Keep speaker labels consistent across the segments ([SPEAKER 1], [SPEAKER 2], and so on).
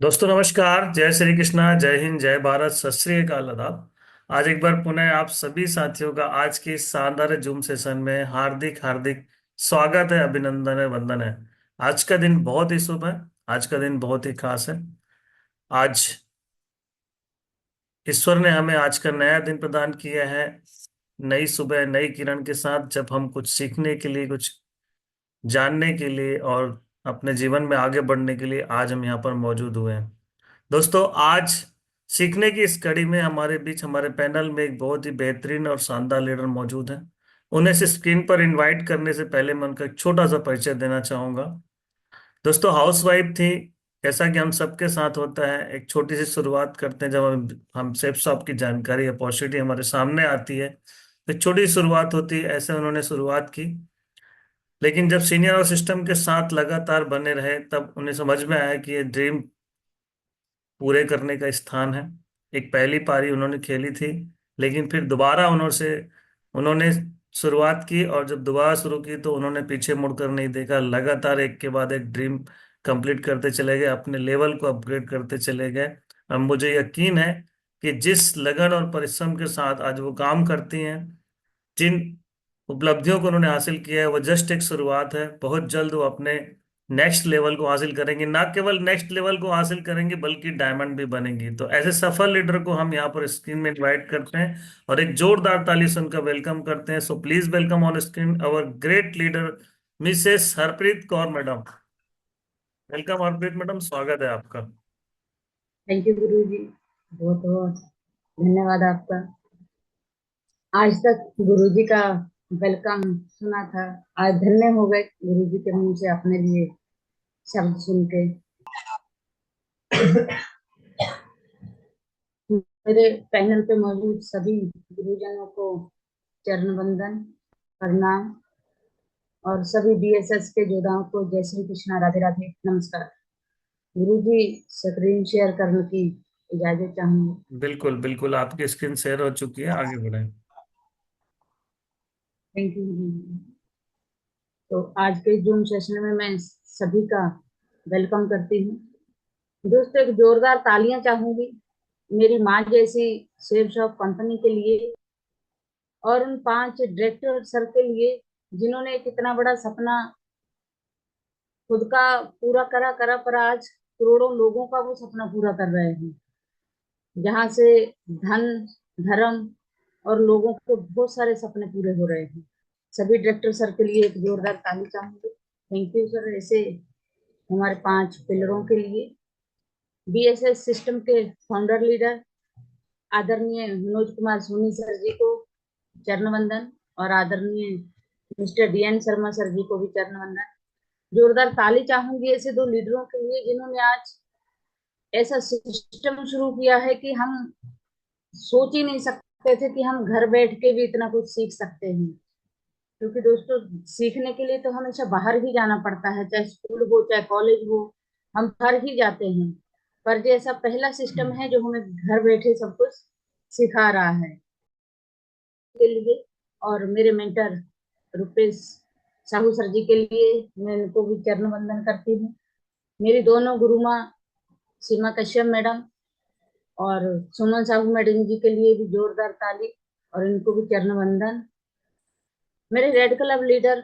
[SPEAKER 1] दोस्तों नमस्कार। जय श्री कृष्णा, जय हिंद, जय भारत, सत श्री अकाल, आदाब। आज एक बार पुनः आप सभी साथियों का आज के इस शानदार जूम सेशन में हार्दिक हार्दिक स्वागत है, अभिनंदन है, वंदन है। आज का दिन बहुत ही शुभ है। आज का दिन बहुत ही खास है। आज ईश्वर ने हमें आज का नया दिन प्रदान किया है, नई सुबह नई किरण के साथ, जब हम कुछ सीखने के लिए, कुछ जानने के लिए और अपने जीवन में आगे बढ़ने के लिए आज हम यहाँ पर मौजूद हुए हैं। दोस्तों, आज सीखने की इस कड़ी में हमारे बीच, हमारे पैनल में एक बहुत ही बेहतरीन और शानदार लीडर मौजूद हैं। उन्हें से स्क्रीन पर इनवाइट करने से पहले मैं उनका एक छोटा सा परिचय देना चाहूंगा। दोस्तों, हाउसवाइफ थी। जैसा कि हम सबके साथ होता है, एक छोटी सी शुरुआत करते हैं। जब हम सेफ शॉप की जानकारी, अपॉर्चुनिटी हमारे सामने आती है, तो एक छोटी सी शुरुआत होती है। ऐसे उन्होंने शुरुआत की, लेकिन जब सीनियर और सिस्टम के साथ लगातार बने रहे, तब उन्हें समझ में आया कि ये ड्रीम पूरे करने का स्थान है। एक पहली पारी उन्होंने खेली थी, लेकिन फिर दोबारा उन्होंने शुरुआत की, और जब दोबारा शुरू की तो उन्होंने पीछे मुड़कर नहीं देखा। लगातार एक के बाद एक ड्रीम कंप्लीट करते चले गए, अपने लेवल को अपग्रेड करते चले गए। अब मुझे यकीन है कि जिस लगन और परिश्रम के साथ आज वो काम करती हैं, जिन उपलब्धियों को उन्होंने हासिल किया है, वो जस्ट एक शुरुआत है। बहुत जल्द वो अपने नेक्स्ट लेवल को हासिल करेंगे। ना केवल नेक्स्ट लेवल को हासिल करेंगे, बल्कि डायमंड भी बनेंगी। तो ऐसे सफल लीडर को हम यहाँ पर स्क्रीन में इनवाइट करते हैं और एक जोरदार ताली से उनका वेलकम करते हैं। So please welcome on screen our great leader, Mrs Harpreet Kaur madam. Welcome Harpreet madam, स्वागत है आपका।
[SPEAKER 2] थैंक यू गुरु जी। बहुत बहुत धन्यवाद आपका। आज तक गुरु जी का वेलकम सुना था। आज धन्य हो गए गुरु जी के मुंह से अपने लिए शब्द सुन के। मेरे पैनल पे मौजूद सभी गुरुजनों को चरण वंदन, प्रणाम। और सभी बीएसएस के योद्धाओं को जय श्री कृष्णा, राधे राधे, नमस्कार। गुरु जी, स्क्रीन शेयर करने की इजाजत चाहूंगी।
[SPEAKER 1] बिल्कुल बिल्कुल, आपकी स्क्रीन शेयर हो चुकी है, आगे बढ़ें।
[SPEAKER 2] थैंक यू गुरु जी। तो आज के जूम सेशन में मैं सभी का वेलकम करती हूँ। दोस्तों, एक जोरदार तालियां चाहूंगी मेरी माँ जैसी सेव शॉप कंपनी के लिए, और उन 5 डायरेक्टर सर के लिए जिन्होंने एक इतना बड़ा सपना खुद का पूरा करा करा, पर आज करोड़ों लोगों का वो सपना पूरा कर रहे हैं। जहां से धन, धर्म और लोगों के बहुत सारे सपने पूरे हो रहे हैं। सभी डायरेक्टर सर के लिए एक जोरदार ताली चाहूंगी। थैंक यू सर, ऐसे हमारे 5 पिलरों के लिए। बीएसएस सिस्टम के फाउंडर लीडर आदरणीय मनोज कुमार सोनी सर जी को चरण वंदन, और आदरणीय मिस्टर डीएन शर्मा सर जी को भी चरण वंदन। जोरदार ताली चाहूंगी ऐसे 2 लीडरों के लिए जिन्होंने आज ऐसा सिस्टम शुरू किया है कि हम सोच ही नहीं सकते थे कि हम घर बैठ के भी इतना कुछ सीख सकते हैं। क्योंकि दोस्तों, सीखने के लिए तो हमेशा बाहर ही जाना पड़ता है, चाहे स्कूल हो चाहे कॉलेज हो, हम बाहर ही जाते हैं। पर जो ऐसा पहला सिस्टम है जो हमें घर बैठे सब कुछ सिखा रहा है के लिए। और मेरे मेंटर रुपेश साहू सर जी के लिए मैं इनको भी चरण वंदन करती हूँ। मेरी दोनों गुरु माँ सीमा कश्यप मैडम और सुमन साहू मैडम जी के लिए भी जोरदार ताली, और इनको भी चरण वंदन। मेरे रेड क्लब लीडर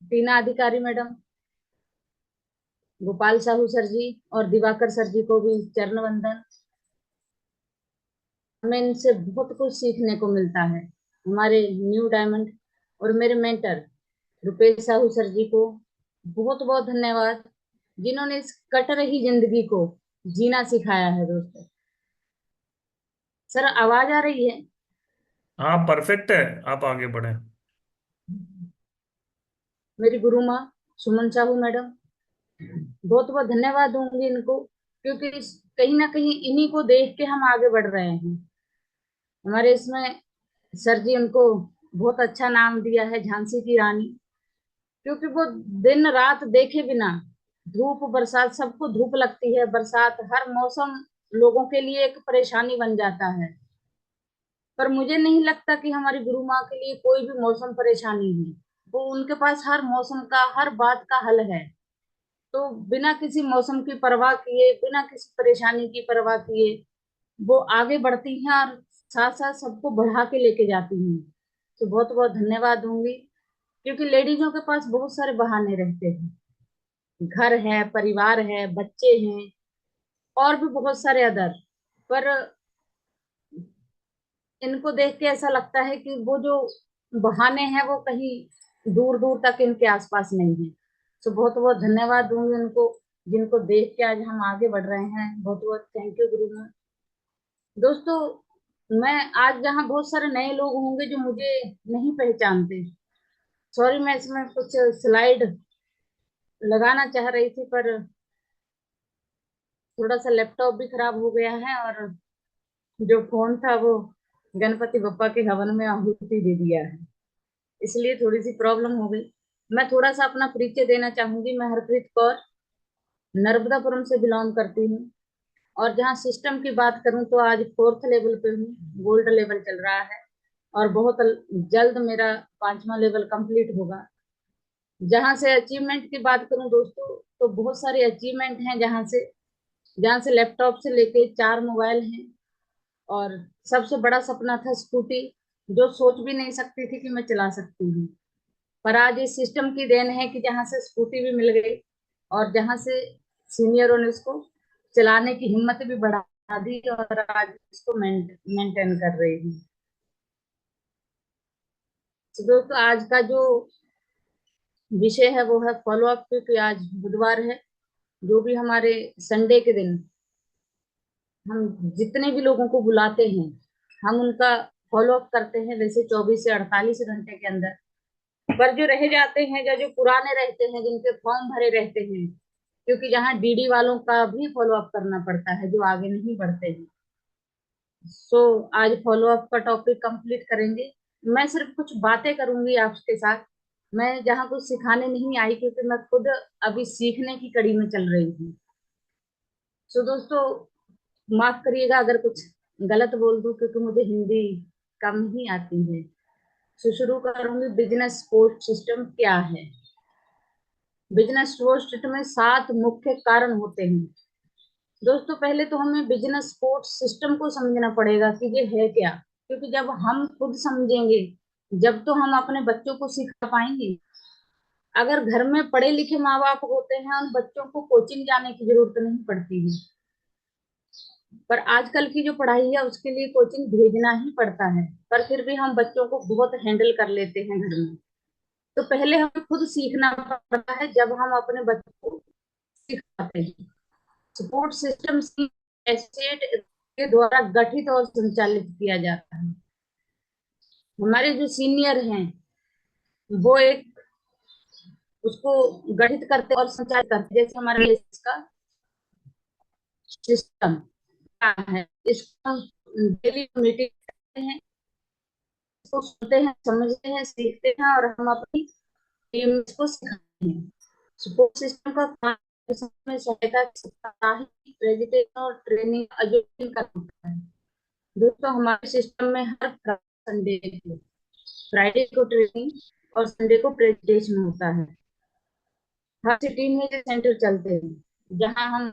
[SPEAKER 2] टीना अधिकारी मैडम, गोपाल साहू सर जी और दिवाकर सर जी को भी चरण वंदन। हमें इनसे बहुत कुछ सीखने को मिलता है। हमारे न्यू डायमंड और मेरे मेंटर रुपेश साहू सर जी को बहुत बहुत धन्यवाद, जिन्होंने इस कट रही जिंदगी को जीना सिखाया है। दोस्तों, सर आवाज आ रही है?
[SPEAKER 1] हाँ, परफेक्ट है। आप आगे बढ़ें।
[SPEAKER 2] मेरी गुरु माँ सुमन साहू मैडम, बहुत बहुत धन्यवाद दूंगी इनको, क्योंकि कहीं ना कहीं इन्हीं को देख के हम आगे बढ़ रहे हैं। हमारे इसमें सर जी उनको बहुत अच्छा नाम दिया है, झांसी की रानी। क्योंकि वो दिन रात देखे बिना, धूप बरसात, सबको धूप लगती है, बरसात, हर मौसम लोगों के लिए एक परेशानी बन जाता है। पर मुझे नहीं लगता कि हमारी गुरु माँ के लिए कोई भी मौसम परेशानी है। वो उनके पास हर मौसम का, हर बात का हल है। तो बिना किसी मौसम की परवाह किए, बिना किसी परेशानी की परवाह किए वो आगे बढ़ती हैं और साथ साथ सबको बढ़ा के लेके जाती हैं। तो बहुत बहुत धन्यवाद दूंगी, क्योंकि लेडीजों के पास बहुत सारे बहाने रहते हैं। घर है, परिवार है, बच्चे हैं, और भी बहुत सारे अदर, पर इनको देख के ऐसा लगता है कि वो जो बहाने हैं वो कहीं दूर दूर तक इनके आसपास नहीं है। तो बहुत बहुत धन्यवाद दूंगी उनको, जिनको देख के आज हम आगे बढ़ रहे हैं। बहुत बहुत थैंक यू गुरु मैम। दोस्तों, मैं आज जहाँ बहुत सारे नए लोग होंगे जो मुझे नहीं पहचानते, सॉरी, मैं इसमें कुछ स्लाइड लगाना चाह रही थी, पर थोड़ा सा लैपटॉप भी खराब हो गया है, और जो फोन था वो गणपति बप्पा के हवन में आहुति दे दिया है, इसलिए थोड़ी सी प्रॉब्लम हो गई। मैं थोड़ा सा अपना परिचय देना चाहूंगी। मैं हरप्रीत कौर नर्मदापुरम से बिलोंग करती हूँ, और जहाँ सिस्टम की बात करूँ तो आज 4th लेवल पे हूँ, गोल्ड लेवल चल रहा है, और बहुत जल्द मेरा 5वां लेवल कंप्लीट होगा। जहाँ से अचीवमेंट की बात करूँ दोस्तों, तो बहुत सारे अचीवमेंट हैं, जहाँ से लैपटॉप से लेके 4 मोबाइल हैं, और सबसे बड़ा सपना था स्कूटी, जो सोच भी नहीं सकती थी कि मैं चला सकती हूँ। पर आज इस सिस्टम की देन है कि जहां से स्कूटी भी मिल गई, और जहां से सीनियरों ने उसको चलाने की हिम्मत भी बढ़ा दी, और आज इसको मेंटेन कर रही हूँ। तो दोस्तों, आज का जो विषय है वो है फॉलो अप, क्योंकि आज बुधवार है। जो भी हमारे संडे के दिन हम जितने भी लोगों को बुलाते हैं, हम उनका फॉलो अप करते हैं, वैसे 24 से 48 घंटे के अंदर। पर जो रह जाते हैं, या जो पुराने रहते हैं, जिनके फॉर्म भरे रहते हैं, क्योंकि जहाँ डीडी वालों का भी फॉलो अप करना पड़ता है, जो आगे नहीं बढ़ते हैं। सो आज फॉलो अप का टॉपिक कंप्लीट करेंगे। मैं सिर्फ कुछ बातें करूंगी आपके साथ। मैं जहाँ कुछ सिखाने नहीं आई, क्योंकि मैं खुद अभी सीखने की कड़ी में चल रही हूँ। सो दोस्तों, माफ करिएगा अगर कुछ गलत बोल दूं, क्योंकि मुझे हिंदी कम ही आती है। सो शुरू करूंगी। बिजनेस सपोर्ट सिस्टम क्या है? बिजनेस सपोर्ट सिस्टम में 7 मुख्य कारण होते हैं। दोस्तों, पहले तो हमें बिजनेस सपोर्ट सिस्टम को समझना पड़ेगा कि ये है क्या, क्योंकि जब हम खुद समझेंगे, जब तो हम अपने बच्चों को सिखा पाएंगे। अगर घर में पढ़े लिखे माँ बाप होते हैं, उन बच्चों को कोचिंग जाने की जरूरत नहीं पड़ती है। पर आजकल की जो पढ़ाई है उसके लिए कोचिंग भेजना ही पड़ता है, पर फिर भी हम बच्चों को बहुत हैंडल कर लेते हैं घर में। तो पहले हमें खुद सीखना पड़ता है, जब हम अपने बच्चों को सिखाते हैं। सपोर्ट सिस्टम एस्टेट के द्वारा गठित और संचालित किया जाता है। हमारे जो सीनियर हैं, वो एक उसको गठित करते और संचालित करते, जैसे हमारे इसका सिस्टम क्या है, इसको हम डेली मीटिंग करते हैं, इसको सुनते हैं, समझते हैं, सीखते हैं, और हम अपनी टीम को सिखाते हैं। सपोर्ट सिस्टम का काम में सहायता, साप्ताहिक प्रेजेंटेशन और ट्रेनिंग आयोजन करना होता है। दोस्तों, हमारे सिस्टम में हर संडे को, फ्राइडे को ट्रेनिंग और संडे को प्रेजेंटेशन होता है। हर सिटी में जो सेंटर चलते हैं, जहां हम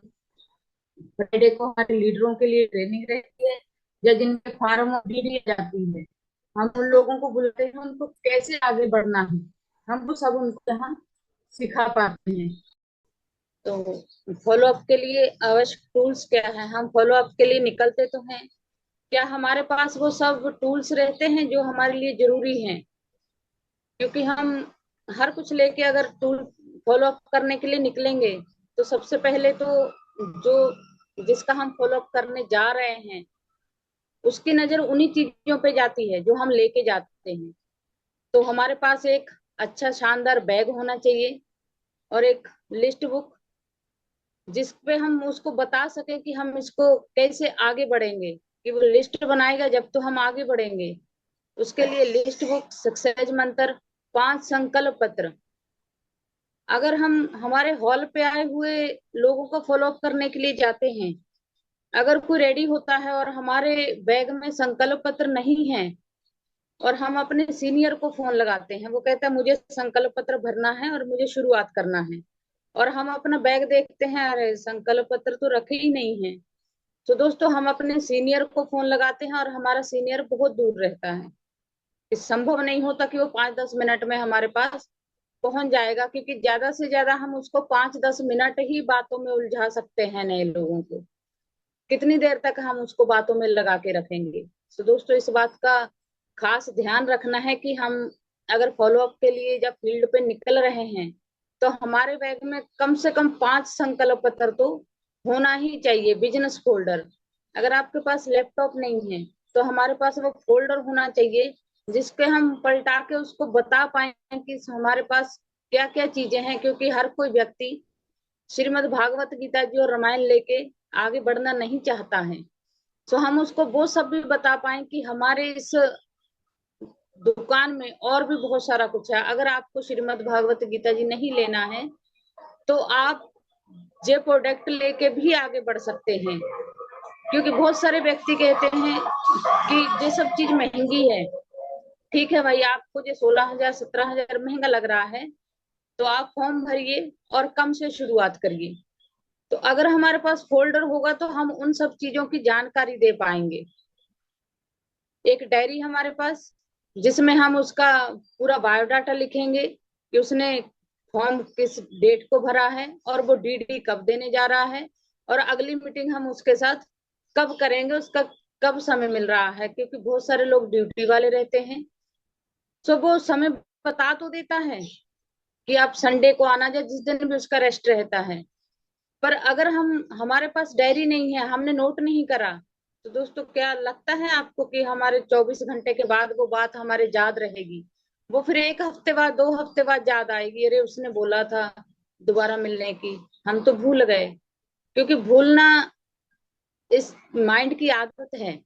[SPEAKER 2] फ्राइडे को हमारे लीडरों के लिए ट्रेनिंग रहती है, या जिनके फार्म डी जाती है, हम उन लोगों को बुलाते हैं, उनको कैसे आगे बढ़ना है, हम वो सब उनको यहाँ सिखा पाते हैं। तो फॉलो अप के लिए आवश्यक टूल्स क्या है? हम फॉलो अप के लिए निकलते तो हैं, क्या हमारे पास वो सब टूल्स रहते हैं जो हमारे लिए जरूरी हैं? क्योंकि हम हर कुछ लेके अगर टूल फॉलो अप करने के लिए निकलेंगे, तो सबसे पहले तो जो जिसका हम फॉलो अप करने जा रहे हैं, उसकी नजर उन्हीं चीजों पे जाती है जो हम लेके जाते हैं। तो हमारे पास एक अच्छा शानदार बैग होना चाहिए, और एक लिस्ट बुक, जिस पे हम उसको बता सके कि हम इसको कैसे आगे बढ़ेंगे, कि वो लिस्ट बनाएगा जब तो हम आगे बढ़ेंगे। उसके लिए लिस्ट बुक, सक्सेस मंत्र, 5 संकल्प पत्र। अगर हम हमारे हॉल पे आए हुए लोगों को फॉलो अप करने के लिए जाते हैं, अगर कोई रेडी होता है और हमारे बैग में संकल्प पत्र नहीं है, और हम अपने सीनियर को फोन लगाते हैं, वो कहता है मुझे संकल्प पत्र भरना है और मुझे शुरुआत करना है, और हम अपना बैग देखते हैं, अरे संकल्प पत्र तो रखे ही नहीं है। तो दोस्तों हम अपने सीनियर को फोन लगाते हैं और हमारा सीनियर बहुत दूर रहता है, इस संभव नहीं होता कि वो 5-10 मिनट में हमारे पास पहुंच जाएगा, क्योंकि ज्यादा से ज्यादा हम उसको 5-10 मिनट ही बातों में उलझा सकते हैं नए लोगों को। कितनी देर तक हम उसको बातों में लगा के रखेंगे। तो दोस्तों इस बात का खास ध्यान रखना है कि हम अगर फॉलोअप के लिए जब फील्ड पे निकल रहे हैं, तो हमारे बैग में कम से कम 5 संकल्प पत्र तो होना ही चाहिए, बिजनेस फोल्डर। अगर आपके पास लैपटॉप नहीं है तो हमारे पास वो फोल्डर होना चाहिए, जिसके हम पलटा के उसको बता पाए कि हमारे पास क्या क्या चीजें हैं, क्योंकि हर कोई व्यक्ति श्रीमद् भागवत गीता जी और रामायण लेके आगे बढ़ना नहीं चाहता है। तो हम उसको वो सब भी बता पाए कि हमारे इस दुकान में और भी बहुत सारा कुछ है। अगर आपको श्रीमद् भागवत गीता जी नहीं लेना है तो आप ये प्रोडक्ट लेके भी आगे बढ़ सकते हैं, क्योंकि बहुत सारे व्यक्ति कहते हैं कि ये सब चीज महंगी है। ठीक है भाई, आपको ये 16,000 17,000 महंगा लग रहा है तो आप फॉर्म भरिए और कम से शुरुआत करिए। तो अगर हमारे पास फोल्डर होगा तो हम उन सब चीजों की जानकारी दे पाएंगे। एक डायरी हमारे पास, जिसमें हम उसका पूरा बायोडाटा लिखेंगे कि उसने फॉर्म किस डेट को भरा है और वो डीडी कब देने जा रहा है, और अगली मीटिंग हम उसके साथ कब करेंगे, उसका कब समय मिल रहा है, क्योंकि बहुत सारे लोग ड्यूटी वाले रहते हैं। तो वो समय बता तो देता है कि आप संडे को आना, या जिस दिन भी उसका रेस्ट रहता है। पर अगर हम हमारे पास डायरी नहीं है, हमने नोट नहीं करा, तो दोस्तों क्या लगता है आपको कि हमारे 24 घंटे के बाद वो बात हमारे याद रहेगी? वो फिर 1 हफ्ते बाद 2 हफ्ते बाद याद आएगी, अरे उसने बोला था दोबारा मिलने की, हम तो भूल गए। क्योंकि भूलना इस माइंड की आदत है।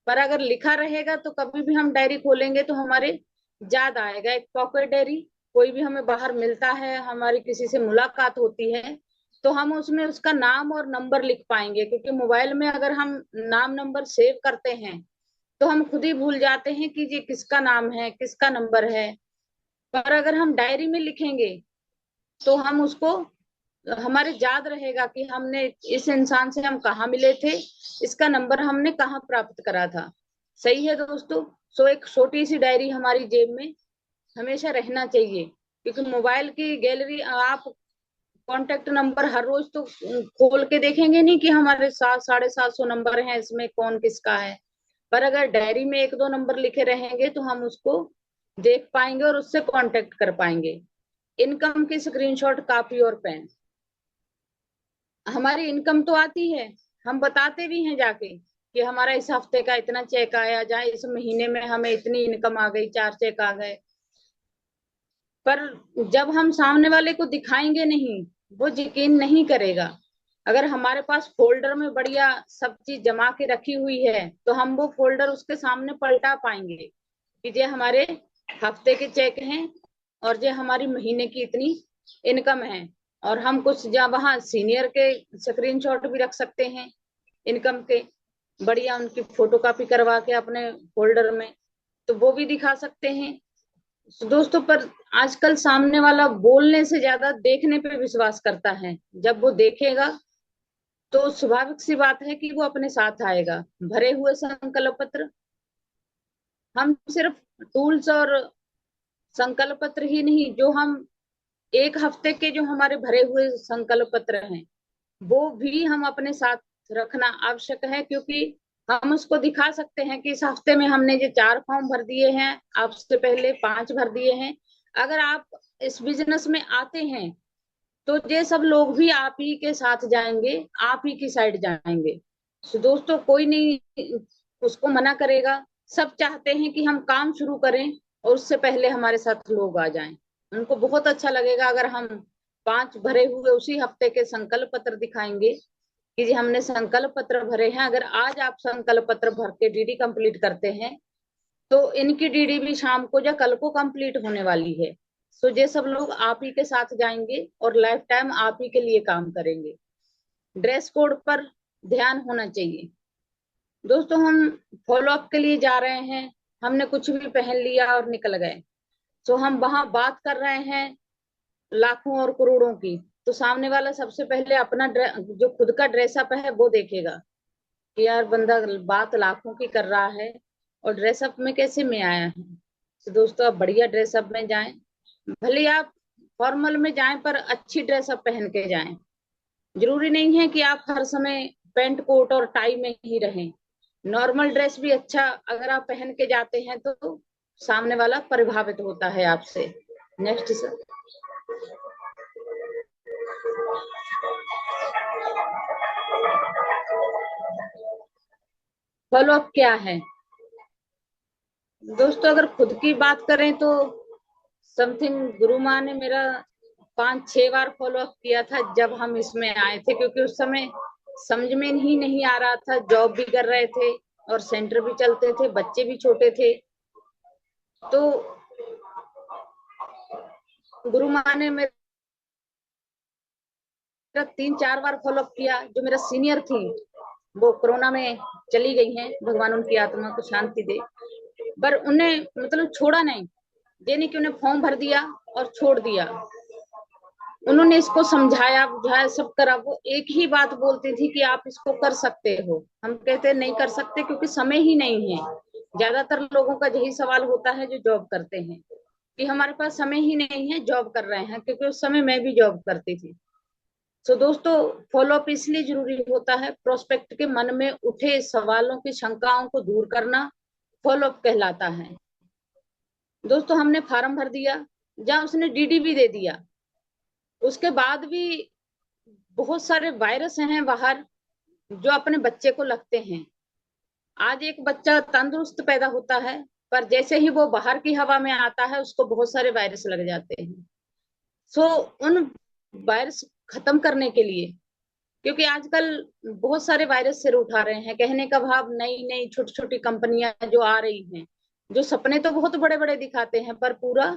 [SPEAKER 2] पर अगर लिखा रहेगा तो कभी भी हम डायरी खोलेंगे तो हमारे याद आएगा। एक पॉकेट डायरी, कोई भी हमें बाहर मिलता है, हमारी किसी से मुलाकात होती है, तो हम उसमें उसका नाम और नंबर लिख पाएंगे, क्योंकि मोबाइल में अगर हम नाम नंबर सेव करते हैं तो हम खुद ही भूल जाते हैं कि ये किसका नाम है, किसका नंबर है। पर अगर हम डायरी में लिखेंगे तो हम उसको, हमारे याद रहेगा कि हमने इस इंसान से हम कहाँ मिले थे, इसका नंबर हमने कहाँ प्राप्त करा था। सही है दोस्तों। सो एक छोटी सी डायरी हमारी जेब में हमेशा रहना चाहिए, क्योंकि मोबाइल की गैलरी आप कांटेक्ट नंबर हर रोज तो खोल के देखेंगे नहीं कि हमारे 700-750 नंबर हैं, इसमें कौन किसका है। पर अगर डायरी में 1-2 नंबर लिखे रहेंगे तो हम उसको देख पाएंगे और उससे कांटेक्ट कर पाएंगे। इनकम की स्क्रीनशॉट, कॉपी और पेन। हमारी इनकम तो आती है, हम बताते भी हैं जाके कि हमारा इस हफ्ते का इतना चेक आया, जहाँ इस महीने में हमें इतनी इनकम आ गई, 4 चेक आ गए। पर जब हम सामने वाले को दिखाएंगे नहीं, वो यकीन नहीं करेगा। अगर हमारे पास फोल्डर में बढ़िया सब चीज जमा के रखी हुई है तो हम वो फोल्डर उसके सामने पलटा पाएंगे कि ये हमारे हफ्ते के चेक हैं और ये हमारी महीने की इतनी इनकम है। और हम कुछ जहाँ वहां सीनियर के स्क्रीनशॉट भी रख सकते हैं इनकम के, बढ़िया उनकी फोटोकॉपी करवा के अपने फोल्डर में, तो वो भी दिखा सकते हैं। तो दोस्तों पर आजकल सामने वाला बोलने से ज्यादा देखने पे विश्वास करता है। जब वो देखेगा तो स्वाभाविक सी बात है कि वो अपने साथ आएगा। भरे हुए संकल्प पत्र, हम सिर्फ टूल्स और संकल्प पत्र ही नहीं, जो हम 1 हफ्ते के जो हमारे भरे हुए संकल्प पत्र हैं वो भी हम अपने साथ रखना आवश्यक है, क्योंकि हम उसको दिखा सकते हैं कि इस हफ्ते में हमने ये 4 फॉर्म भर दिए हैं, आपसे पहले 5 भर दिए हैं। अगर आप इस बिजनेस में आते हैं तो ये सब लोग भी आप ही के साथ जाएंगे, आप ही की साइड जाएंगे। तो दोस्तों कोई नहीं उसको मना करेगा। सब चाहते हैं कि हम काम शुरू करें और उससे पहले हमारे साथ लोग आ जाएं। उनको बहुत अच्छा लगेगा अगर हम 5 भरे हुए उसी हफ्ते के संकल्प पत्र दिखाएंगे कि जी हमने संकल्प पत्र भरे हैं। अगर आज आप संकल्प पत्र भर के डीडी कंप्लीट करते हैं तो इनकी डीडी भी शाम को या कल को कंप्लीट होने वाली है। सो ये सब लोग आप ही के साथ जाएंगे और लाइफ टाइम आप ही के लिए काम करेंगे। ड्रेस कोड पर ध्यान होना चाहिए दोस्तों। हम फॉलो अप के लिए जा रहे हैं, हमने कुछ भी पहन लिया और निकल गए, तो हम वहां बात कर रहे हैं लाखों और करोड़ों की, तो सामने वाला सबसे पहले अपना जो खुद का ड्रेसअप है वो देखेगा कि यार बंदा बात लाखों की कर रहा है और ड्रेसअप में कैसे में आया है। तो दोस्तों आप बढ़िया ड्रेसअप में जाएं, भले ही आप फॉर्मल में जाएं पर अच्छी ड्रेसअप पहन के जाएं। जरूरी नहीं है कि आप हर समय पैंट कोट और टाई में ही रहें। नॉर्मल ड्रेस भी अच्छा अगर आप पहन के जाते हैं तो सामने वाला प्रभावित होता है आपसे। Next sir. फॉलो अप क्या है दोस्तों? अगर खुद की बात करें तो समथिंग गुरु माँ ने मेरा 5-6 बार फॉलो अप किया था जब हम इसमें आए थे, क्योंकि उस समय समझ में ही नहीं आ रहा था। जॉब भी कर रहे थे और सेंटर भी चलते थे, बच्चे भी छोटे थे। तो गुरु माँ ने मेरा 3-4 बार फॉलो अप किया। जो मेरा सीनियर थी वो कोरोना में चली गई हैं, भगवान उनकी आत्मा को शांति दे। पर उन्हें मतलब छोड़ा नहीं, ये नहीं कि उन्हें फॉर्म भर दिया और छोड़ दिया। उन्होंने इसको समझाया बुझाया सब करा। वो एक ही बात बोलती थी कि आप इसको कर सकते हो। हम कहते नहीं कर सकते क्योंकि समय ही नहीं है। ज्यादातर लोगों का यही सवाल होता है जो जॉब करते हैं कि हमारे पास समय ही नहीं है, जॉब कर रहे हैं। क्योंकि उस समय मैं भी जॉब करती थी। तो दोस्तों फॉलो अप इसलिए जरूरी होता है, प्रोस्पेक्ट के मन में उठे सवालों की शंकाओं को दूर करना फॉलो अप कहलाता है। दोस्तों हमने फार्म भर दिया, जहां उसने डीडी भी दे दिया, उसके बाद भी बहुत सारे वायरस हैं बाहर जो अपने बच्चे को लगते हैं। आज एक बच्चा तंदुरुस्त पैदा होता है पर जैसे ही वो बाहर की हवा में आता है उसको बहुत सारे वायरस लग जाते हैं। सो उन वायरस खत्म करने के लिए, क्योंकि आजकल बहुत सारे वायरस सिर उठा रहे हैं, कहने का भाव नई नई छोटी छोटी कंपनियां जो आ रही हैं, जो सपने तो बहुत बड़े बड़े दिखाते हैं पर पूरा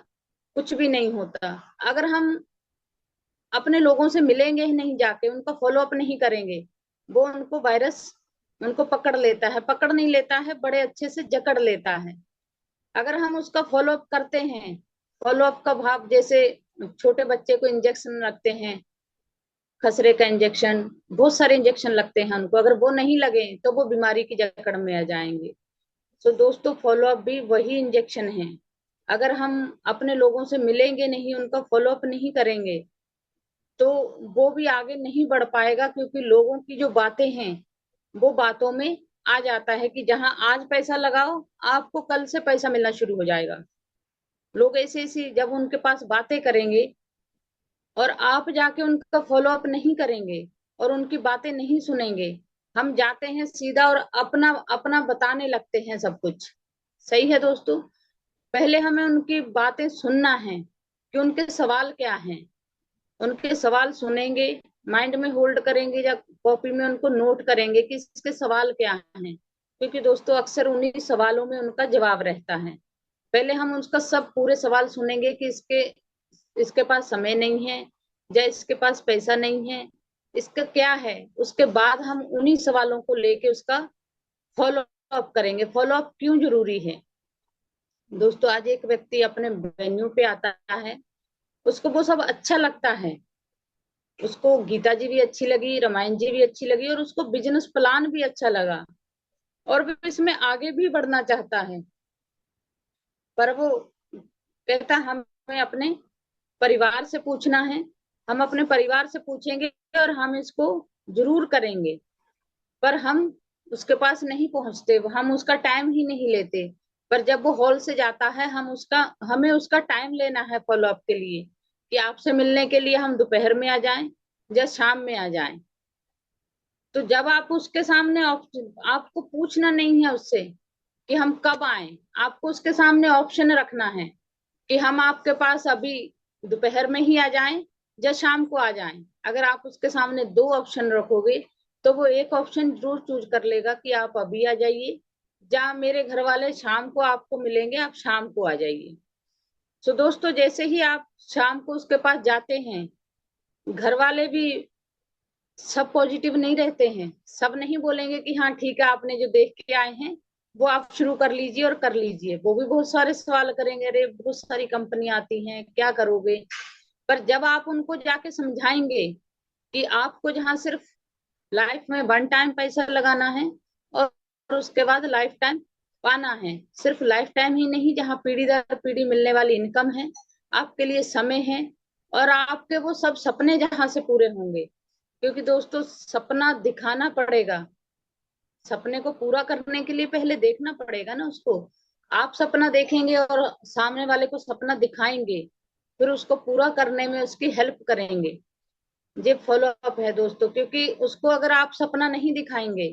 [SPEAKER 2] कुछ भी नहीं होता। अगर हम अपने लोगों से मिलेंगे ही नहीं, जाके उनका फॉलो अप नहीं करेंगे, वो उनको वायरस उनको पकड़ लेता है। पकड़ नहीं लेता है, बड़े अच्छे से जकड़ लेता है। अगर हम उसका फॉलो अप करते हैं, फॉलो अप का भाव जैसे छोटे बच्चे को इंजेक्शन लगते हैं, खसरे का इंजेक्शन, बहुत सारे इंजेक्शन लगते हैं उनको, अगर वो नहीं लगे तो वो बीमारी की जकड़ में आ जाएंगे। तो दोस्तों फॉलो अप भी वही इंजेक्शन है। अगर हम अपने लोगों से मिलेंगे नहीं, उनका फॉलो अप नहीं करेंगे तो वो भी आगे नहीं बढ़ पाएगा। क्योंकि लोगों की जो बातें हैं वो बातों में आ जाता है कि जहां आज पैसा लगाओ आपको कल से पैसा मिलना शुरू हो जाएगा। लोग ऐसे ऐसी जब उनके पास बातें करेंगे और आप जाके उनका फॉलो अप नहीं करेंगे और उनकी बातें नहीं सुनेंगे, हम जाते हैं सीधा और अपना अपना बताने लगते हैं सब कुछ। सही है दोस्तों? पहले हमें उनकी बातें सुनना है कि उनके सवाल क्या हैं। उनके सवाल सुनेंगे, माइंड में होल्ड करेंगे या कॉपी में उनको नोट करेंगे कि इसके सवाल क्या हैं। क्योंकि दोस्तों अक्सर उन्हीं सवालों में उनका जवाब रहता है। पहले हम उसका सब पूरे सवाल सुनेंगे कि इसके इसके पास समय नहीं है या इसके पास पैसा नहीं है, इसका क्या है। उसके बाद हम उन्हीं सवालों को लेके उसका फॉलो अप करेंगे। फॉलो अप क्यों जरूरी है दोस्तों? आज एक व्यक्ति अपने वेन्यू पे आता है, उसको वो सब अच्छा लगता है, उसको गीता जी भी अच्छी लगी, रामायण जी भी अच्छी लगी और उसको बिजनेस प्लान भी अच्छा लगा और वो इसमें आगे भी बढ़ना चाहता है। पर वो कहता हमें अपने परिवार से पूछना है, हम अपने परिवार से पूछेंगे और हम इसको जरूर करेंगे। पर हम उसके पास नहीं पहुंचते, हम उसका टाइम ही नहीं लेते। पर जब वो हॉल से जाता है हमें उसका टाइम लेना है फॉलो अप के लिए, कि आपसे मिलने के लिए हम दोपहर में आ जाएं या शाम में आ जाएं। तो जब आप उसके सामने आपको पूछना नहीं है उससे कि हम कब आए, आपको उसके सामने ऑप्शन रखना है कि हम आपके पास अभी दोपहर में ही आ जाएं या शाम को आ जाएं। अगर आप उसके सामने 2 ऑप्शन रखोगे तो वो एक ऑप्शन जरूर चूज कर लेगा कि आप अभी आ जाइए, या मेरे घर वाले शाम को आपको मिलेंगे, आप शाम को आ जाइए। तो दोस्तों जैसे ही आप शाम को उसके पास जाते हैं, घर वाले भी सब पॉजिटिव नहीं रहते हैं। सब नहीं बोलेंगे कि हाँ ठीक है आपने जो देख के आए हैं वो आप शुरू कर लीजिए और कर लीजिए। वो भी बहुत सारे सवाल करेंगे, अरे बहुत सारी कंपनी आती हैं क्या करोगे। पर जब आप उनको जाके समझाएंगे कि आपको जहाँ सिर्फ लाइफ में वन टाइम पैसा लगाना है और उसके बाद लाइफ टाइम पाना है, सिर्फ लाइफ टाइम ही नहीं, जहाँ पीढ़ी दर पीढ़ी मिलने वाली इनकम है, आपके लिए समय है, और आपके वो सब सपने जहां से पूरे होंगे। क्योंकि दोस्तों सपना दिखाना पड़ेगा, सपने को पूरा करने के लिए पहले देखना पड़ेगा ना उसको। आप सपना देखेंगे और सामने वाले को सपना दिखाएंगे, फिर उसको पूरा करने में उसकी हेल्प करेंगे। ये फॉलो अप है दोस्तों, क्योंकि उसको अगर आप सपना नहीं दिखाएंगे,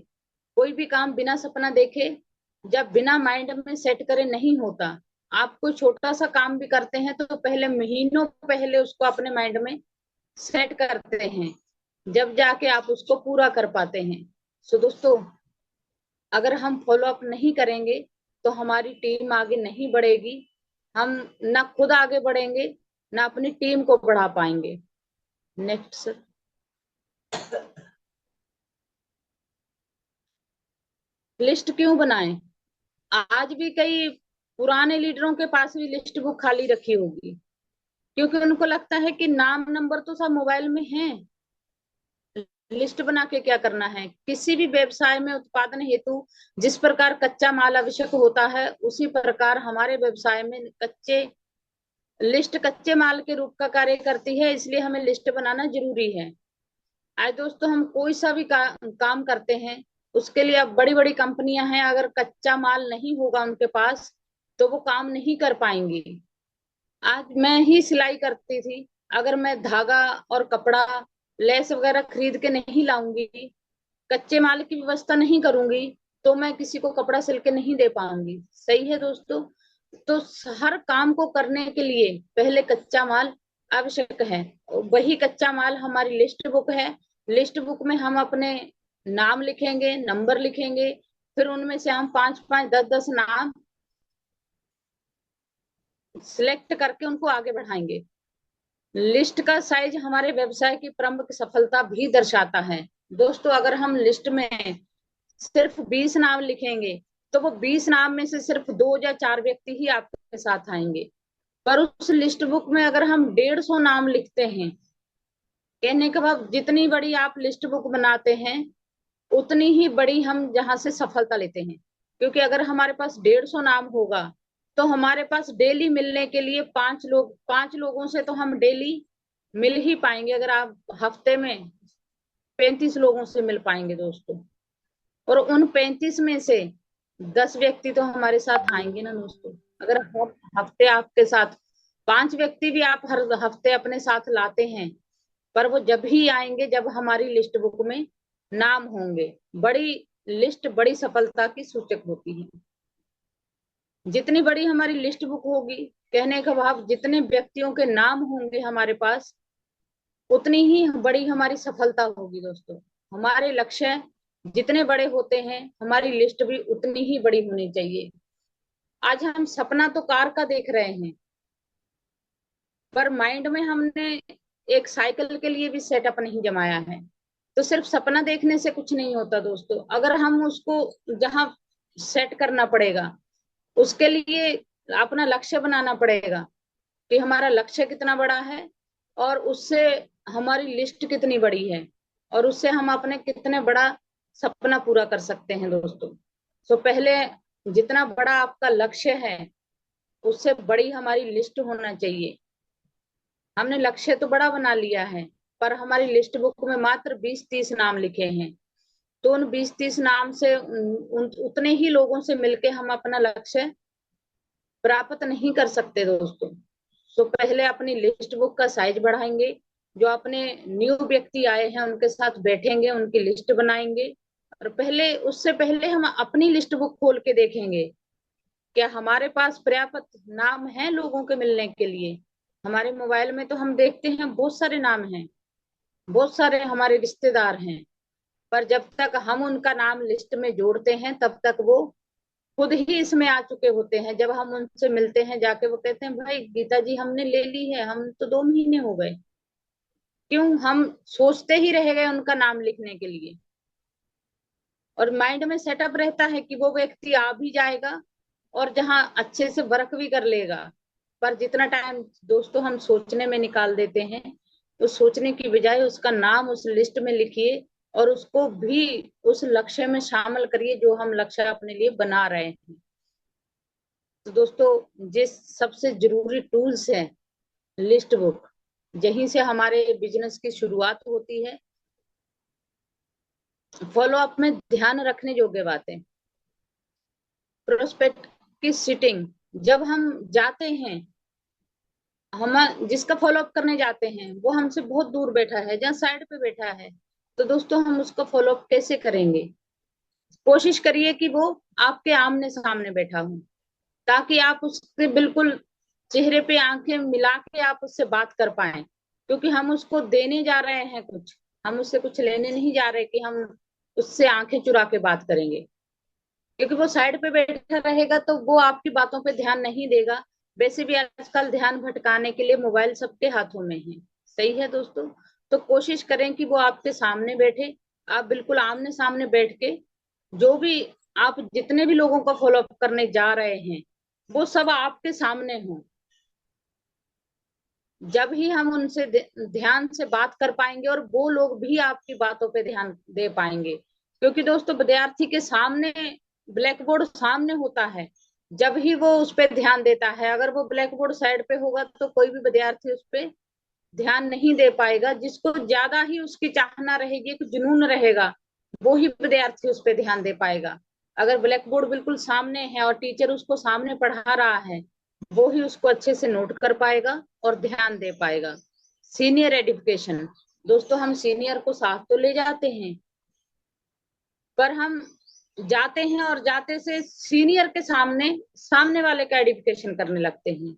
[SPEAKER 2] कोई भी काम बिना सपना देखे, जब बिना माइंड में सेट करे नहीं होता। आप कोई छोटा सा काम भी करते हैं तो पहले महीनों पहले उसको अपने माइंड में सेट करते हैं, जब जाके आप उसको पूरा कर पाते हैं। सो दोस्तों, अगर हम फॉलो अप नहीं करेंगे तो हमारी टीम आगे नहीं बढ़ेगी, हम ना खुद आगे बढ़ेंगे, ना अपनी टीम को बढ़ा पाएंगे। Next sir. लिस्ट क्यों बनाएं? आज भी कई पुराने लीडरों के पास भी लिस्ट बुक खाली रखी होगी, क्योंकि उनको लगता है कि नाम नंबर तो सब मोबाइल में है, लिस्ट बना के क्या करना है। किसी भी व्यवसाय में उत्पादन हेतु जिस प्रकार कच्चा माल आवश्यक होता है, उसी प्रकार हमारे व्यवसाय में लिस्ट कच्चे माल के रूप का कार्य करती है, इसलिए हमें लिस्ट बनाना जरूरी है। आज दोस्तों हम कोई सा भी काम करते हैं, उसके लिए अब बड़ी बड़ी कंपनियां हैं, अगर कच्चा माल नहीं होगा उनके पास तो वो काम नहीं कर पाएंगी। आज मैं ही सिलाई करती थी, अगर मैं धागा और कपड़ा लेस वगैरह खरीद के नहीं लाऊंगी, कच्चे माल की व्यवस्था नहीं करूंगी, तो मैं किसी को कपड़ा सिल के नहीं दे पाऊंगी। सही है दोस्तों। तो हर काम को करने के लिए पहले कच्चा माल आवश्यक है। वही कच्चा माल हमारी लिस्ट बुक है। लिस्ट बुक में हम अपने नाम लिखेंगे, नंबर लिखेंगे, फिर उनमें से हम 5 5 10 10 नाम सिलेक्ट करके उनको आगे बढ़ाएंगे। लिस्ट का साइज हमारे व्यवसाय की प्रमुख सफलता भी दर्शाता है। दोस्तों, अगर हम लिस्ट में सिर्फ 20 नाम लिखेंगे तो वो 20 नाम में से सिर्फ 2 या 4 व्यक्ति ही आपके साथ आएंगे। पर उस लिस्ट बुक में अगर हम 150 नाम लिखते हैं, कहने के बाद जितनी बड़ी आप लिस्ट बुक बनाते हैं उतनी ही बड़ी हम जहां से सफलता लेते हैं। क्योंकि अगर हमारे पास 150 नाम होगा तो हमारे पास डेली मिलने के लिए 5 लोगों से तो हम डेली मिल ही पाएंगे। अगर आप हफ्ते में 35 लोगों से मिल पाएंगे दोस्तों, और उन 35 में से 10 व्यक्ति तो हमारे साथ आएंगे ना दोस्तों। अगर हर हफ्ते आपके साथ 5 व्यक्ति भी आप हर हफ्ते अपने साथ लाते हैं, पर वो जब ही आएंगे जब हमारी लिस्ट बुक में नाम होंगे। बड़ी लिस्ट बड़ी सफलता की सूचक होती है। जितनी बड़ी हमारी लिस्ट बुक होगी, कहने का भाव जितने व्यक्तियों के नाम होंगे हमारे पास, उतनी ही बड़ी हमारी सफलता होगी दोस्तों। हमारे लक्ष्य जितने बड़े होते हैं, हमारी लिस्ट भी उतनी ही बड़ी होनी चाहिए। आज हम सपना तो कार का देख रहे हैं, पर माइंड में हमने एक साइकिल के लिए भी सेटअप नहीं जमाया है। तो सिर्फ सपना देखने से कुछ नहीं होता दोस्तों, अगर हम उसको जहां सेट करना पड़ेगा, उसके लिए अपना लक्ष्य बनाना पड़ेगा कि हमारा लक्ष्य कितना बड़ा है, और उससे हमारी लिस्ट कितनी बड़ी है, और उससे हम अपने कितने बड़ा सपना पूरा कर सकते हैं दोस्तों। तो पहले जितना बड़ा आपका लक्ष्य है, उससे बड़ी हमारी लिस्ट होना चाहिए। हमने लक्ष्य तो बड़ा बना लिया है, पर हमारी लिस्ट बुक में मात्र 20 30 नाम लिखे हैं। तो उन 20 30 नाम से उतने ही लोगों से मिलके हम अपना लक्ष्य प्राप्त नहीं कर सकते दोस्तों। तो पहले अपनी लिस्ट बुक का साइज बढ़ाएंगे, जो अपने न्यू व्यक्ति आए हैं उनके साथ बैठेंगे, उनकी लिस्ट बनाएंगे, और पहले उससे पहले हम अपनी लिस्ट बुक खोल के देखेंगे क्या हमारे पास पर्याप्त नाम है लोगों के मिलने के लिए। हमारे मोबाइल में तो हम देखते हैं बहुत सारे नाम हैं, बहुत सारे हमारे रिश्तेदार हैं, पर जब तक हम उनका नाम लिस्ट में जोड़ते हैं तब तक वो खुद ही इसमें आ चुके होते हैं। जब हम उनसे मिलते हैं जाके, वो कहते हैं भाई गीता जी हमने ले ली है, हम तो 2 महीने हो गए। क्यों? हम सोचते ही रह गए उनका नाम लिखने के लिए, और माइंड में सेटअप रहता है कि वो व्यक्ति आ भी जाएगा और जहाँ अच्छे से वर्क भी कर लेगा। पर जितना टाइम दोस्तों हम सोचने में निकाल देते हैं, उस सोचने की बजाय उसका नाम उस लिस्ट में लिखिए और उसको भी उस लक्ष्य में शामिल करिए जो हम लक्ष्य अपने लिए बना रहे हैं। तो दोस्तों, जिस सबसे जरूरी टूल्स है लिस्ट बुक, यहीं से हमारे बिजनेस की शुरुआत होती है। फॉलो अप में ध्यान रखने योग्य बातें, प्रोस्पेक्ट की सीटिंग, जब हम जाते हैं, हम जिसका फॉलो अप करने जाते हैं वो हमसे बहुत दूर बैठा है, जहाँ साइड पे बैठा है, तो दोस्तों हम उसका फॉलो अप कैसे करेंगे? कोशिश करिए कि वो आपके आमने सामने बैठा हो, ताकि आप उससे बिल्कुल चेहरे पे आंखें मिला के आप उससे बात कर पाए, क्योंकि हम उसको देने जा रहे हैं कुछ, हम उससे कुछ लेने नहीं जा रहे कि हम उससे आंखें चुरा के बात करेंगे। क्योंकि वो साइड पे बैठा रहेगा तो वो आपकी बातों पे ध्यान नहीं देगा। वैसे भी आजकल ध्यान भटकाने के लिए मोबाइल सबके हाथों में है। सही है दोस्तों? तो कोशिश करें कि वो आपके सामने बैठे, आप बिल्कुल आमने सामने बैठ के जो भी आप जितने भी लोगों का फॉलो अप करने जा रहे हैं वो सब आपके सामने हो। जब ही हम उनसे ध्यान से बात कर पाएंगे और वो लोग भी आपकी बातों पे ध्यान दे पाएंगे। क्योंकि दोस्तों, विद्यार्थी के सामने ब्लैक बोर्ड सामने होता है, जब ही वो उस पर ध्यान देता है। अगर वो ब्लैक बोर्ड साइड पे होगा तो कोई भी विद्यार्थी उस पर ध्यान नहीं दे पाएगा। जिसको ज्यादा ही उसकी चाहना रहेगी, एक जुनून रहेगा, वो ही विद्यार्थी उस पर ध्यान दे पाएगा। अगर ब्लैक बोर्ड बिल्कुल सामने है और टीचर उसको सामने पढ़ा रहा है, वो ही उसको अच्छे से नोट कर पाएगा और ध्यान दे पाएगा। सीनियर एडिफिकेशन, दोस्तों हम सीनियर को साथ तो ले जाते हैं, पर हम जाते हैं और जाते से सीनियर के सामने सामने वाले का एडिफिकेशन करने लगते हैं।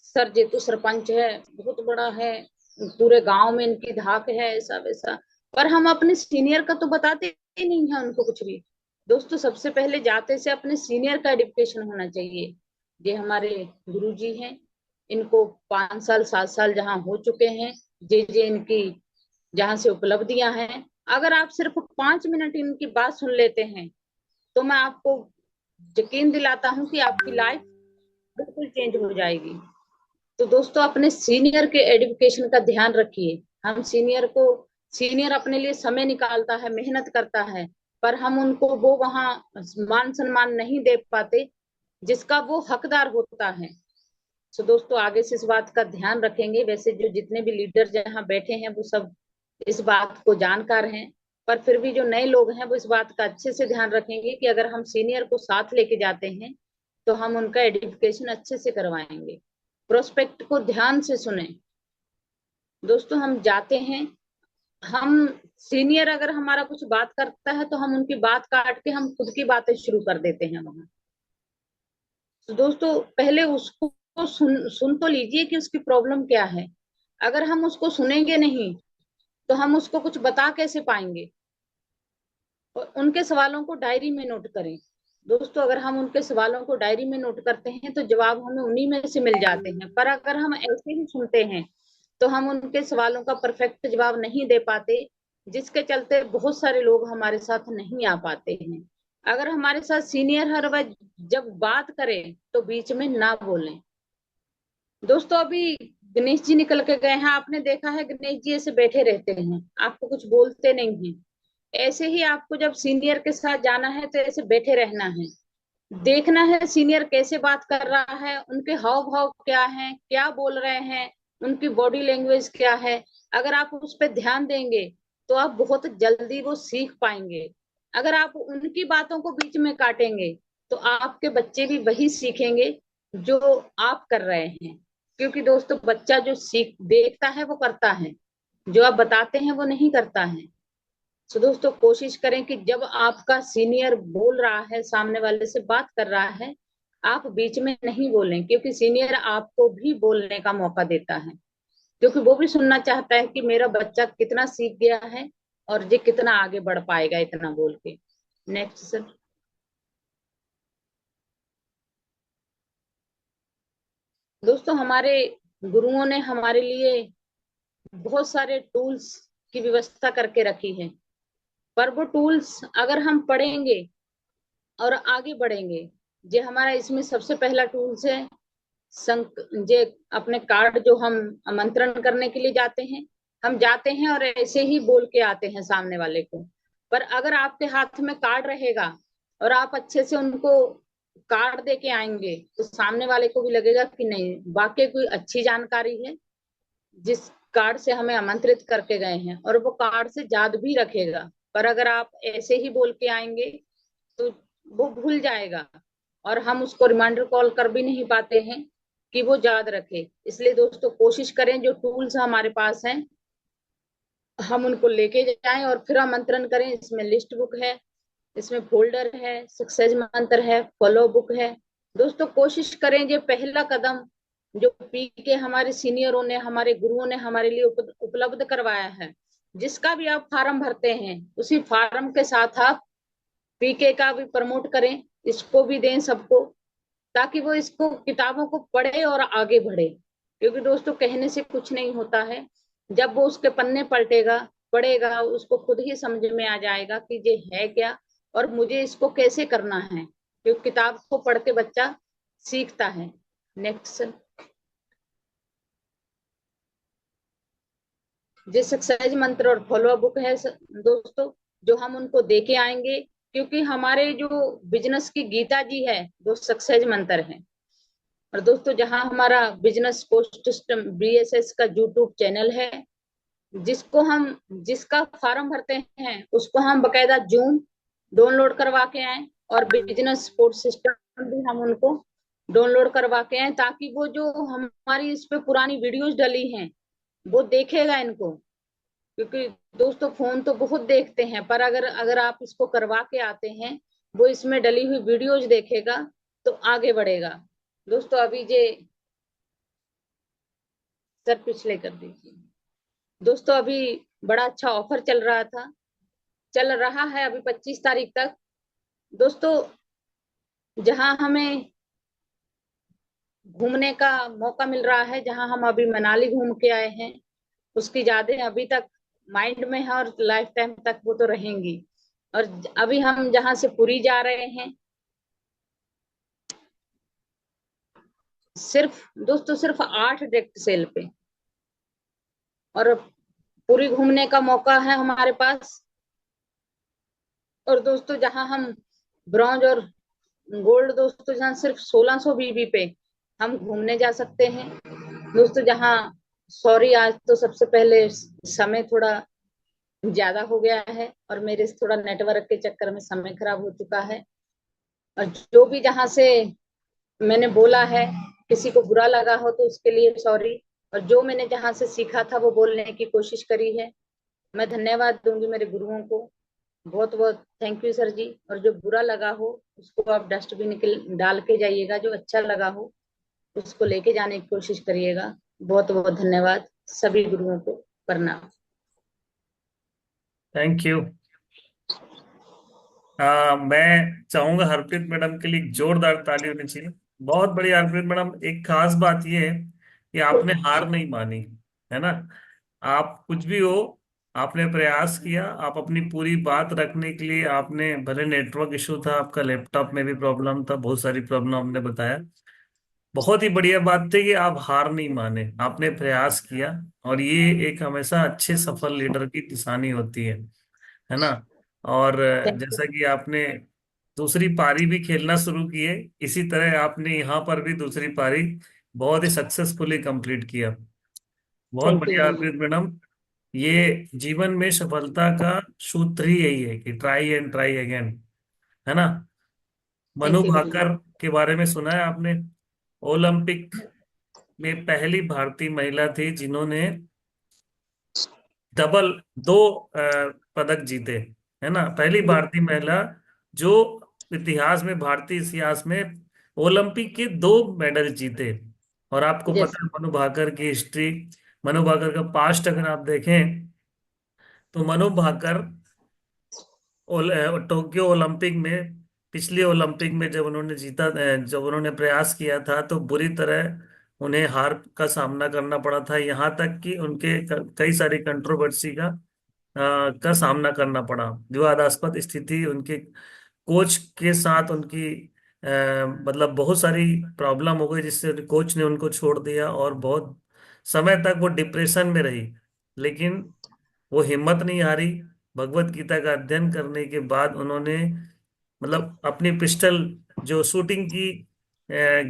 [SPEAKER 2] सर जी तो सरपंच है, बहुत बड़ा है, पूरे गांव में इनकी धाक है, ऐसा वैसा, पर हम अपने सीनियर का तो बताते ही नहीं है उनको कुछ भी। दोस्तों, सबसे पहले जाते से अपने सीनियर का एजुकेशन होना चाहिए। ये हमारे गुरुजी हैं, इनको 5 साल 7 साल जहाँ हो चुके हैं, जे इनकी जहाँ से उपलब्धियां हैं, अगर आप सिर्फ 5 मिनट इनकी बात सुन लेते हैं तो मैं आपको यकीन दिलाता हूँ कि आपकी लाइफ बिल्कुल चेंज हो जाएगी। तो दोस्तों, अपने सीनियर के एजुकेशन का ध्यान रखिए। हम सीनियर अपने लिए समय निकालता है, मेहनत करता है, पर हम उनको वो वहां मान सम्मान नहीं दे पाते जिसका वो हकदार होता है। तो दोस्तों, आगे से इस बात का ध्यान रखेंगे। वैसे जो जितने भी लीडर जहाँ बैठे हैं वो सब इस बात को जानकार हैं, पर फिर भी जो नए लोग हैं वो इस बात का अच्छे से ध्यान रखेंगे कि अगर हम सीनियर को साथ लेके जाते हैं तो हम उनका एजुकेशन अच्छे से करवाएंगे। प्रोस्पेक्ट को ध्यान से सुने। दोस्तों, हम जाते हैं, हम सीनियर अगर हमारा कुछ बात करता है तो हम उनकी बात काट के हम खुद की बातें शुरू कर देते हैं वहां। तो दोस्तों, पहले उसको सुन तो लीजिए कि उसकी प्रॉब्लम क्या है। अगर हम उसको सुनेंगे नहीं तो हम उसको कुछ बता कैसे पाएंगे? और उनके सवालों को डायरी में नोट करें। दोस्तों, अगर हम उनके सवालों को डायरी में नोट करते हैं तो जवाब हमें उन्हीं में से मिल जाते हैं, पर अगर हम ऐसे ही सुनते हैं तो हम उनके सवालों का परफेक्ट जवाब नहीं दे पाते, जिसके चलते बहुत सारे लोग हमारे साथ नहीं आ पाते हैं। अगर हमारे साथ सीनियर हर वह जब बात करें तो बीच में ना बोलें। दोस्तों, अभी गणेश जी निकल के गए हैं, आपने देखा है गणेश जी ऐसे बैठे रहते हैं, आपको कुछ बोलते नहीं हैं। ऐसे ही आपको जब सीनियर के साथ जाना है तो ऐसे बैठे रहना है, देखना है सीनियर कैसे बात कर रहा है, उनके हाव भाव क्या है, क्या बोल रहे हैं, उनकी बॉडी लैंग्वेज क्या है। अगर आप उस पर ध्यान देंगे तो आप बहुत जल्दी वो सीख पाएंगे। अगर आप उनकी बातों को बीच में काटेंगे तो आपके बच्चे भी वही सीखेंगे जो आप कर रहे हैं। क्योंकि दोस्तों, बच्चा जो सीख देखता है वो करता है, जो आप बताते हैं वो नहीं करता है। तो दोस्तों, कोशिश करें कि जब आपका सीनियर बोल रहा है, सामने वाले से बात कर रहा है, आप बीच में नहीं बोलें, क्योंकि सीनियर आपको भी बोलने का मौका देता है। क्योंकि वो भी सुनना चाहता है कि मेरा बच्चा कितना सीख गया है और ये कितना आगे बढ़ पाएगा इतना बोल के। Next sir. दोस्तों, हमारे गुरुओं ने हमारे लिए बहुत सारे टूल्स की व्यवस्था करके रखी है, पर वो टूल्स अगर हम पढ़ेंगे और आगे बढ़ेंगे, ये हमारा इसमें सबसे पहला टूल्स है संक जे अपने कार्ड जो हम आमंत्रण करने के लिए जाते हैं, हम जाते हैं और ऐसे ही बोल के आते हैं सामने वाले को। पर अगर आपके हाथ में कार्ड रहेगा और आप अच्छे से उनको कार्ड दे के आएंगे, तो सामने वाले को भी लगेगा कि नहीं, वाकई कोई अच्छी जानकारी है जिस कार्ड से हमें आमंत्रित करके गए हैं, और वो कार्ड से याद भी रखेगा। पर अगर आप ऐसे ही बोल के आएंगे तो वो भूल जाएगा, और हम उसको रिमाइंडर कॉल कर भी नहीं पाते हैं कि वो याद रखे। इसलिए दोस्तों, कोशिश करें जो टूल्स हमारे पास हैं हम उनको लेके जाएं और फिर आमंत्रण करें। इसमें लिस्ट बुक है, इसमें फोल्डर है, सक्सेस मंत्र है, फॉलो बुक है। दोस्तों, कोशिश करें ये पहला कदम जो पी के हमारे सीनियरों ने, हमारे गुरुओं ने हमारे लिए उपलब्ध करवाया है, जिसका भी आप फार्म भरते हैं उसी फार्म के साथ आप पीके का भी प्रमोट करें, इसको भी दें सबको, ताकि वो इसको किताबों को पढ़े और आगे बढ़े। क्योंकि दोस्तों, कहने से कुछ नहीं होता है, जब वो उसके पन्ने पलटेगा, पढ़ेगा, उसको खुद ही समझ में आ जाएगा कि ये है क्या और मुझे इसको कैसे करना है। क्योंकि किताब को पढ़ के बच्चा सीखता है। नेक्स्ट। जो सक्सेस मंत्र और फॉलो बुक है दोस्तों, जो हम उनको दे के आएंगे, क्योंकि हमारे जो बिजनेस की गीता जी है वो सक्सेस मंत्र है। और दोस्तों, जहां हमारा बिजनेस कोच सिस्टम BSS का यूट्यूब चैनल है, जिसको हम जिसका फॉर्म भरते हैं उसको हम बकायदा जूम डाउनलोड करवा के आए, और बिजनेस सपोर्ट सिस्टम भी हम उनको डाउनलोड करवा के आए, ताकि वो जो हमारी इस पे पुरानी वीडियोस डली हैं वो देखेगा इनको। क्योंकि दोस्तों, फोन तो बहुत देखते हैं, पर अगर अगर आप इसको करवा के आते हैं, वो इसमें डली हुई वीडियोज देखेगा तो आगे बढ़ेगा। दोस्तों, अभी ये सर पिछले कर दीजिए। दोस्तों, अभी बड़ा अच्छा ऑफर चल रहा है अभी 25 तारीख तक। दोस्तों, जहां हमें घूमने का मौका मिल रहा है, जहां हम अभी मनाली घूम के आए हैं, उसकी यादें अभी तक माइंड में है और लाइफ टाइम तक वो तो रहेंगी। और अभी हम जहां से पुरी जा रहे हैं, सिर्फ दोस्तों सिर्फ 8 डायरेक्ट सेल पे, और पूरी घूमने का मौका है हमारे पास। और दोस्तों, जहां हम ब्रॉन्ज और गोल्ड, दोस्तों जहां सिर्फ 1600 बीबी पे हम घूमने जा सकते हैं। दोस्तों, जहां सॉरी, आज तो सबसे पहले समय थोड़ा ज्यादा हो गया है और मेरे थोड़ा नेटवर्क के चक्कर में समय खराब हो चुका है। और जो भी जहां से मैंने बोला है किसी को बुरा लगा हो तो उसके लिए सॉरी। और जो मैंने जहां से सीखा था वो बोलने की कोशिश करी है। मैं धन्यवाद दूंगी मेरे गुरुओं को। बहुत बहुत थैंक यू सर जी। और जो बुरा लगा हो उसको आप डस्टबिन के डाल के जाइएगा, जो अच्छा लगा हो उसको लेके जाने की कोशिश करिएगा। बहुत बहुत धन्यवाद सभी गुरुओं को। प्रणाम।
[SPEAKER 1] Thank you. मैं चाहूंगा हरप्रीत मैडम के लिए एक जोरदार ताली होनी चाहिए। बहुत बढ़िया हरप्रीत मैडम। एक खास बात यह है कि आपने हार नहीं मानी, है ना। आप कुछ भी हो, आपने प्रयास किया, आप अपनी पूरी बात रखने के लिए, आपने भले नेटवर्क इशू था, आपका लैपटॉप में भी प्रॉब्लम था, बहुत सारी प्रॉब्लम हमने बताया। बहुत ही बढ़िया बात थी कि आप हार नहीं माने, आपने प्रयास किया। और ये एक हमेशा अच्छे सफल लीडर की निशानी होती है ना। और
[SPEAKER 2] थैंक यू।
[SPEAKER 1] जैसा कि आपने दूसरी पारी भी खेलना शुरू की है, इसी तरह आपने यहाँ पर भी दूसरी पारी बहुत ही सक्सेसफुली कंप्लीट किया। बहुत
[SPEAKER 2] थैंक यू
[SPEAKER 1] बढ़िया
[SPEAKER 2] वेरी मच।
[SPEAKER 1] हरप्रीत मैडम। ये जीवन में सफलता का सूत्र ही यही है कि ट्राई एंड ट्राई अगेन, है ना। Manu
[SPEAKER 2] thank you very
[SPEAKER 1] Bhaker के बारे में सुना है आपने। ओलंपिक में पहली भारतीय महिला थी जिन्होंने डबल दो पदक जीते, है ना। पहली
[SPEAKER 2] मच।
[SPEAKER 1] भारतीय महिला जो इतिहास में, भारतीय इतिहास में ओलंपिक के 2 मेडल जीते। और आपको
[SPEAKER 2] यस।
[SPEAKER 1] पता है मनु भाकर की हिस्ट्री, मनु भाकर का पास्ट अगर आप देखें तो मनु भाकर टोक्यो ओलंपिक में, पिछले ओलंपिक में जब उन्होंने जीता, जब उन्होंने प्रयास किया था तो बुरी तरह उन्हें हार का सामना करना पड़ा था। यहाँ तक कि उनके कई सारी कंट्रोवर्सी का सामना करना पड़ा। विवादास्पद स्थिति, उनके कोच के साथ उनकी मतलब बहुत सारी प्रॉब्लम हो गई जिससे कोच ने उनको छोड़ दिया और बहुत समय तक वो डिप्रेशन में रही। लेकिन वो हिम्मत नहीं हारी। भगवत गीता का अध्ययन करने के बाद उन्होंने मतलब अपनी पिस्टल जो शूटिंग की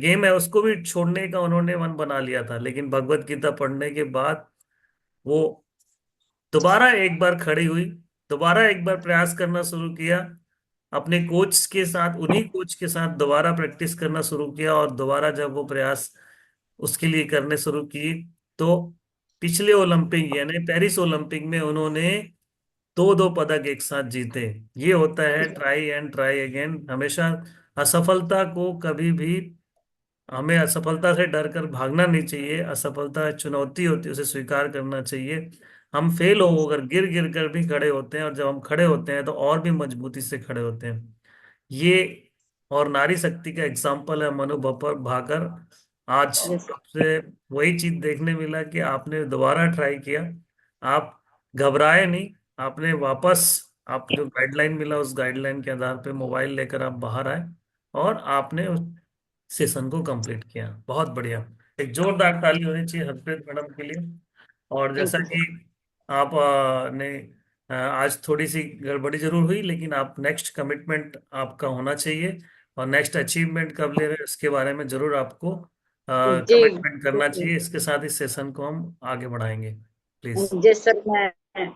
[SPEAKER 1] गेम है उसको भी छोड़ने का उन्होंने मन बना लिया था। लेकिन भगवत गीता पढ़ने के बाद वो दोबारा एक बार खड़ी हुई, दोबारा एक बार प्रयास करना शुरू किया, अपने कोच के साथ, उन्हीं कोच के साथ दोबारा प्रैक्टिस करना शुरू किया। और दोबारा जब वो प्रयास उसके लिए करने शुरू की तो पिछले ओलंपिक यानी पेरिस ओलंपिक में उन्होंने दो दो पदक एक साथ जीते। ये होता है ट्राई एंड ट्राई अगेन। हमेशा असफलता को कभी भी, हमें असफलता से डर कर भागना नहीं चाहिए। असफलता चुनौती होती है, उसे स्वीकार करना चाहिए। हम फेल हो अगर गिर गिर कर भी खड़े होते हैं, और जब हम खड़े होते हैं तो और भी मजबूती से खड़े होते हैं। ये और नारी शक्ति का एग्जाम्पल है मनु भाकर। आज
[SPEAKER 2] यस
[SPEAKER 1] आपसे वही चीज देखने मिला कि आपने दोबारा ट्राई किया, आप घबराए नहीं, आपने वापस, आप जो गाइडलाइन मिला उस गाइडलाइन के आधार पे मोबाइल लेकर आप बाहर आए और आपने उस सेशन को कंप्लीट किया। बहुत बढ़िया। एक जोरदार ताली होनी चाहिए हरप्रीत मैडम के लिए। और
[SPEAKER 2] थैंक
[SPEAKER 1] जैसा
[SPEAKER 2] यू
[SPEAKER 1] कि
[SPEAKER 2] सर।
[SPEAKER 1] आप ने आज थोड़ी सी गड़बड़ी जरूर हुई, लेकिन आप नेक्स्ट कमिटमेंट आपका होना चाहिए। और नेक्स्ट अचीवमेंट कब ले रहे हैं इसके बारे में जरूर आपको
[SPEAKER 2] जी
[SPEAKER 1] कमिटमेंट करना चाहिए। इसके साथ इस सेशन को हम आगे बढ़ाएंगे। प्लीज।
[SPEAKER 2] जी सर, मैं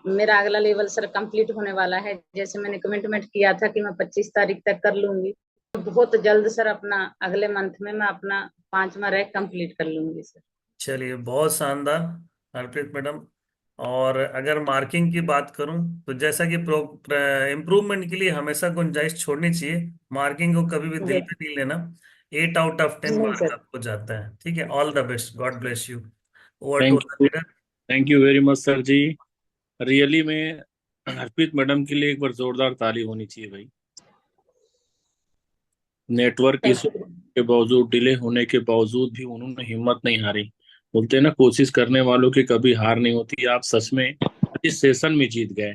[SPEAKER 2] मेरा अगला लेवल सर कंप्लीट होने वाला है। जैसे मैंने कमिटमेंट किया था कि मैं 25 तारीख तक कर लूंगी, तो बहुत जल्द सर अपना अगले मंथ में मैं अपना 5वां रैंक कंप्लीट कर लूंगी सर।
[SPEAKER 1] चलिए, बहुत शानदार हरप्रीत मैडम। और अगर मार्किंग की बात करूं तो जैसा कि इम्प्रूवमेंट के लिए हमेशा गुंजाइश छोड़नी चाहिए। मार्किंग को कभी भी दिल
[SPEAKER 2] यस।
[SPEAKER 1] पे नहीं लेना। 8 आउट ऑफ 10
[SPEAKER 2] नहीं
[SPEAKER 1] मार्क
[SPEAKER 2] सर।
[SPEAKER 1] आपको जाता है। ठीक है, all the best, God bless you. Over to
[SPEAKER 3] thank
[SPEAKER 1] the
[SPEAKER 3] you.
[SPEAKER 1] Leader.
[SPEAKER 3] Thank you very much sir ji. Really में हरप्रीत मैडम के लिए एक बार जोरदार ताली होनी चाहिए भाई। Network
[SPEAKER 2] thank
[SPEAKER 3] issue
[SPEAKER 2] you.
[SPEAKER 3] के बावजूद, डिले होने के बावजूद भी उन्होंने हिम्मत नहीं हारी। बोलते हैं ना, कोशिश करने वालों की कभी हार नहीं होती। आप सच में इस सेशन में जीत गए,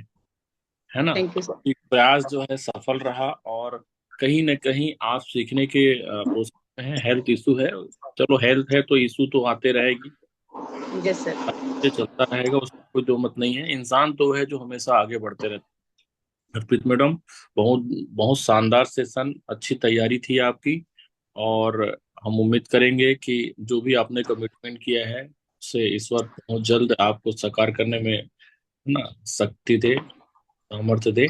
[SPEAKER 3] है ना।
[SPEAKER 2] Thank you sir.
[SPEAKER 3] एक प्रयास जो है सफल रहा, और कहीं न कहीं आप सीखने के प्रोसेस में हैं। हेल्थ इशू है, चलो हेल्थ है तो इशू तो आते रहेगी,
[SPEAKER 2] यस सर।
[SPEAKER 3] ये चलता रहेगा, उसमें कोई दो मत नहीं है। इंसान तो है जो हमेशा आगे बढ़ते रहते हैं। हरप्रीत मैडम, बहुत बहुत शानदार सेशन, अच्छी तैयारी थी आपकी। और हम उम्मीद करेंगे कि जो भी आपने कमिटमेंट किया है उसे ईश्वर बहुत जल्द आपको साकार करने में, है ना, शक्ति दे, सामर्थ्य दे।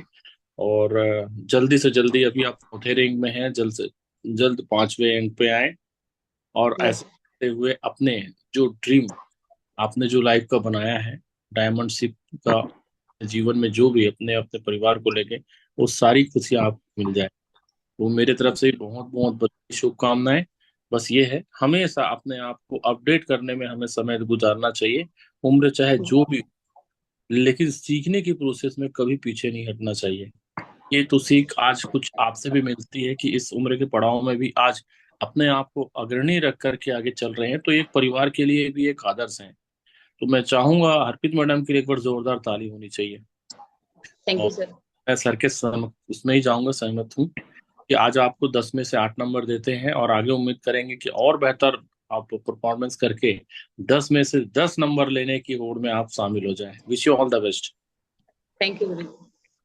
[SPEAKER 3] और जल्दी से जल्दी, अभी आप चौथे रैंक में हैं, जल्द से जल्द 5वें रैंक पे आए। और
[SPEAKER 2] यस।
[SPEAKER 3] ऐसे करते हुए अपने जो ड्रीम आपने जो लाइफ का बनाया है, डायमंड शिप का, जीवन में जो भी अपने अपने परिवार को लेके, वो सारी खुशियां आपको मिल जाए। वो मेरे तरफ से बहुत बहुत बड़ी शुभकामनाएं। बस ये है, हमेशा अपने आप को अपडेट करने में हमें समय गुजारना चाहिए। उम्र चाहे जो भी हो, लेकिन सीखने की प्रोसेस में कभी पीछे नहीं हटना चाहिए। ये तो सीख आज कुछ आपसे भी मिलती है कि इस उम्र के पड़ाव में भी आज अपने आप को अग्रणी रख करके आगे चल रहे हैं, तो एक परिवार के लिए भी एक आदर्श है। तो मैं चाहूंगा हरप्रीत मैडम के लिए एक बार जोरदार ताली होनी चाहिए।
[SPEAKER 2] थैंक
[SPEAKER 3] और
[SPEAKER 2] यू सर।
[SPEAKER 3] मैं सर के उसमें ही जाऊंगा, सहमत हूँ कि आज आपको 10 में से 8 नंबर देते हैं, और आगे उम्मीद करेंगे कि और बेहतर आप परफॉर्मेंस करके 10 में से 10 नंबर लेने की होड़ में आप शामिल हो जाएं। Wish you all the best.
[SPEAKER 2] Thank you.